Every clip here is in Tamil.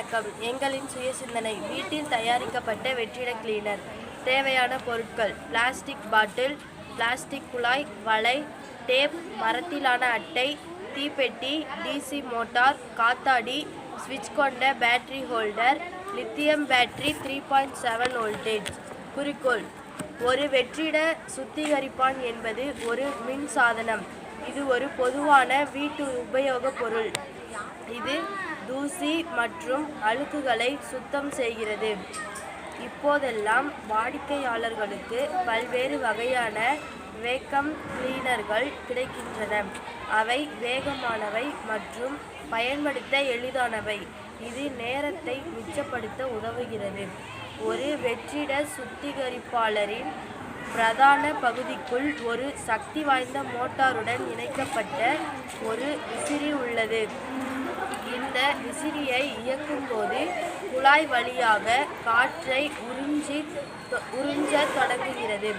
வணக்கம். எங்களின் சுய சிந்தனை. வீட்டில் தயாரிக்கப்பட்ட வெற்றிட கிளீனர். தேவையான பொருட்கள்: பிளாஸ்டிக் பாட்டில், பிளாஸ்டிக் குழாய், வலை, டேப், மரத்திலான அட்டை, தீப்பெட்டி, டிசி மோட்டார், காத்தாடி, சுவிட்ச் கொண்ட battery holder, lithium battery 3.7 voltage. குறிக்கோள்: ஒரு வெற்றிட சுத்திகரிப்பான் என்பது ஒரு மின் சாதனம். இது ஒரு பொதுவான வீட்டு உபயோகப் பொருள். இது தூசி மற்றும் அழுக்குகளை சுத்தம் செய்கிறது. இப்போதெல்லாம் வாடிக்கையாளர்களுக்கு பல்வேறு வகையான வேக்கம் கிளீனர்கள் கிடைக்கின்றன. அவை வேகமானவை மற்றும் பயன்படுத்த எளிதானவை. இது நேரத்தை மிச்சப்படுத்த உதவுகிறது. ஒரு வெற்றிட சுத்திகரிப்பாளரின் பிரதான பகுதிக்குள் ஒரு சக்தி வாய்ந்த மோட்டாருடன் இணைக்கப்பட்ட ஒரு விசிறி உள்ளது. இந்த விசிறியை இயக்கும்போது குழாய் வழியாக காற்றை உறிஞ்சத் தொடங்குகிறது.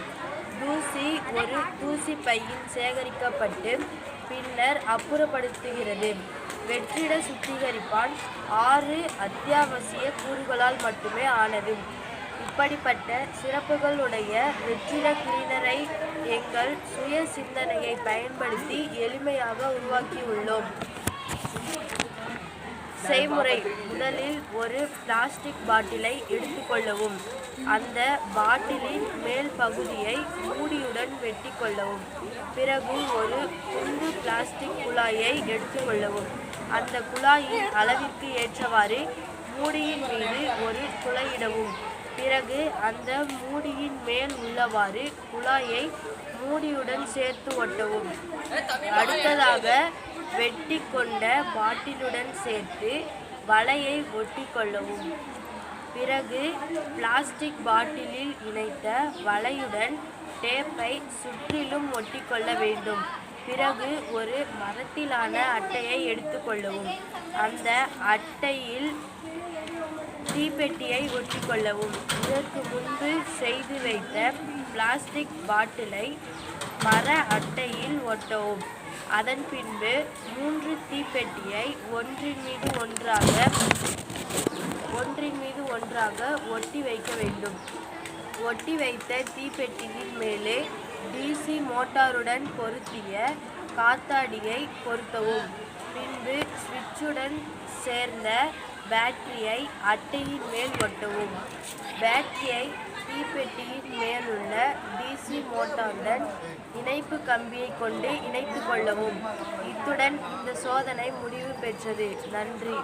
தூசி ஒரு தூசி பையில் சேகரிக்கப்பட்டு பின்னர் அப்புறப்படுத்துகிறது. வெற்றிட சுத்திகரிப்பான் 6 அத்தியாவசிய கூறுகளால் மட்டுமே ஆனது. இப்படிப்பட்ட சிறப்புகளுடைய வெற்றிட கிளீனரை எங்கள் சுய சிந்தனையை பயன்படுத்தி எளிமையாக உருவாக்கியுள்ளோம். செய்முறை: முதலில் ஒரு பிளாஸ்டிக் பாட்டிலை எடுத்துக்கொள்ளவும். அந்த பாட்டிலின் மேல் பகுதியை மூடியுடன் வெட்டி கொள்ளவும். பிறகு ஒரு துண்டு பிளாஸ்டிக் குழாயை எடுத்துக்கொள்ளவும். அந்த குழாயின் அளவிற்கு ஏற்றவாறு மூடியின் மீது ஒரு துளையிடவும். பிறகு அந்த மூடியின் மேல் உள்ளவாறு குழாயை மூடியுடன் சேர்த்து ஒட்டவும். அடுத்ததாக வெட்டி கொண்ட பாட்டிலுடன் சேர்த்து வலையை ஒட்டிக்கொள்ளவும். பிறகு பிளாஸ்டிக் பாட்டிலில் இணைத்த வலையுடன் டேப்பை சுற்றிலும் ஒட்டிக்கொள்ள வேண்டும். பிறகு ஒரு மரத்திலான அட்டையை எடுத்துக்கொள்ளவும். அந்த அட்டையில் தீப்பெட்டியை ஒட்டிக்கொள்ளவும். இதற்கு முன்பு செய்து வைத்த பிளாஸ்டிக் பாட்டிலை மர அட்டையில் ஒட்டவும். அதன் பின்பு 3 தீப்பெட்டியை ஒன்றின் மீது ஒன்றாக ஒட்டி வைக்க வேண்டும். ஒட்டி வைத்த தீப்பெட்டியின் மேலே டிசி மோட்டாருடன் பொருத்திய காத்தாடியை பொருத்தவும். பின்பு சுவிட்சுடன் சேர்ந்த பேட்டரியை அட்டையின் மேல் ஒட்டவும். பேட்டரியை தீப்பெட்டியின் மேலுள்ள டிசி மோட்டாருடன் இணைப்பு கம்பியை கொண்டு இணைத்துக் கொள்ளவும். இத்துடன் இந்த சோதனை முடிவு பெற்றது. நன்றி.